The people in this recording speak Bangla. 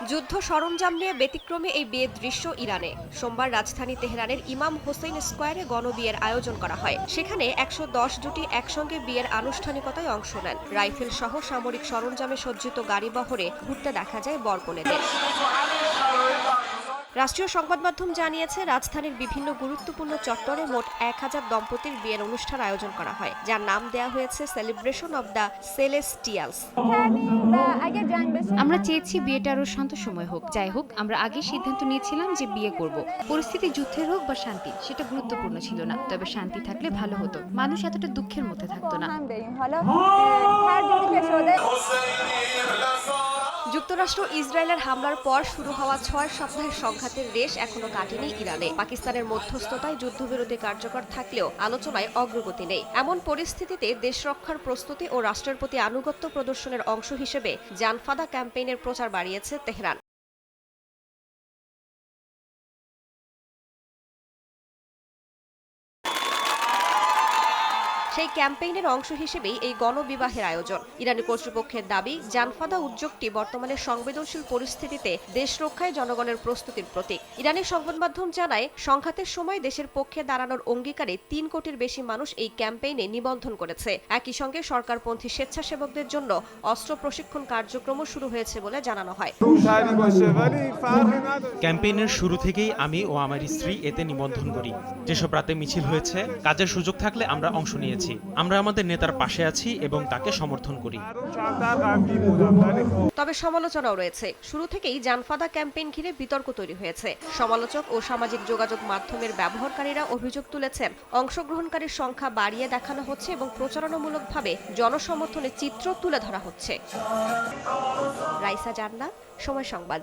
যুদ্ধ সরঞ্জাম নিয়ে ব্যতিক্রমী এই বিয়ের দৃশ্য ইরানে। সোমবার রাজধানী তেহরানের ইমাম হোসেন স্কয়ারে গণবিয়ের আয়োজন করা হয়। সেখানে ১১০ জুটি একসঙ্গে বিয়ের আনুষ্ঠানিকতায় অংশ নেন। রাইফেল সহ সামরিক সরঞ্জামে সজ্জিত গাড়িবহরে ঘুরতে দেখা যায় বরকনেদের। রাষ্ট্রীয় সংবাদ মাধ্যম জানিয়েছে, রাজধানীর বিভিন্ন গুরুত্বপূর্ণ চত্বরে মোট ১,০০০ দম্পতির বিয়ের অনুষ্ঠান আয়োজন করা হয়, যার নাম দেয়া হয়েছে সেলিব্রেশন অব দ্য সেলেস্টিয়ালস। আমরা চেয়েছি বিয়েটা আরো শান্তসময় হোক। যাই হোক, আমরা আগে সিদ্ধান্ত নিয়েছিলাম যে বিয়ে করব। পরিস্থিতি যুদ্ধের হোক বা শান্তি, সেটা গুরুত্বপূর্ণ ছিল না। তবে শান্তি থাকলে ভালো হতো, মানুষ এতটা দুঃখের মধ্যে থাকতো না। যুক্তরাষ্ট্র ইসরায়েলের হামলার পর শুরু হওয়া ৬ সপ্তাহের সংঘাতের রেশ এখনো কাটেনি ইরানে। পাকিস্তানের মধ্যস্থতায় যুদ্ধবিরতি কার্যকর থাকলেও আলোচনায় অগ্রগতি নেই। এমন পরিস্থিতিতে দেশ রক্ষার প্রস্তুতি ও রাষ্ট্রের প্রতি আনুগত্য প্রদর্শনের অংশ হিসেবে জানফাদা ক্যাম্পেইনের প্রচার বাড়িয়েছে তেহরান। সেই ক্যাম্পেইনের অংশ হিসেবেই এই গণবিবাহের আয়োজন। ইরানি কর্তৃপক্ষের দাবি, জানফাদা উদ্যোগটি বর্তমানে সংবেদনশীল পরিস্থিতিতে দেশ রক্ষায় জনগণের প্রস্তুতির প্রতীক। ইরানি সংবাদ মাধ্যম জানায়, সংঘাতের সময় দেশের পক্ষে দাঁড়ানোর অঙ্গীকারে ৩ কোটির বেশি মানুষ এই ক্যাম্পেইনে নিবন্ধন করেছে। একই সঙ্গে সরকারপন্থী স্বেচ্ছাসেবকদের জন্য অস্ত্র প্রশিক্ষণ কার্যক্রমও শুরু হয়েছে বলে জানানো হয়। ক্যাম্পেইনের শুরু থেকেই আমি ও আমার স্ত্রী এতে নিবন্ধন করি। যেসব রাতে মিছিল হয়েছে, কাজের সুযোগ থাকলে আমরা অংশ নিয়েছি। আমরা আমাদের নেতার পাশে আছি এবং তাকে সমর্থন করি। তবে সমালোচনাও রয়েছে। শুরু থেকেই জানফাদা ক্যাম্পেইন ঘিরে বিতর্ক তৈরি হয়েছে। সমালোচক ও সামাজিক যোগাযোগ মাধ্যমের ব্যবহারকারীরা অভিযোগ তুলেছেন, অংশগ্রহণকারীর সংখ্যা বাড়িয়ে দেখানো হচ্ছে এবং প্রচারণামূলকভাবে জনসমর্থনের চিত্র তুলে ধরা হচ্ছে। রাইসা জান্নাত, সময় সংবাদ।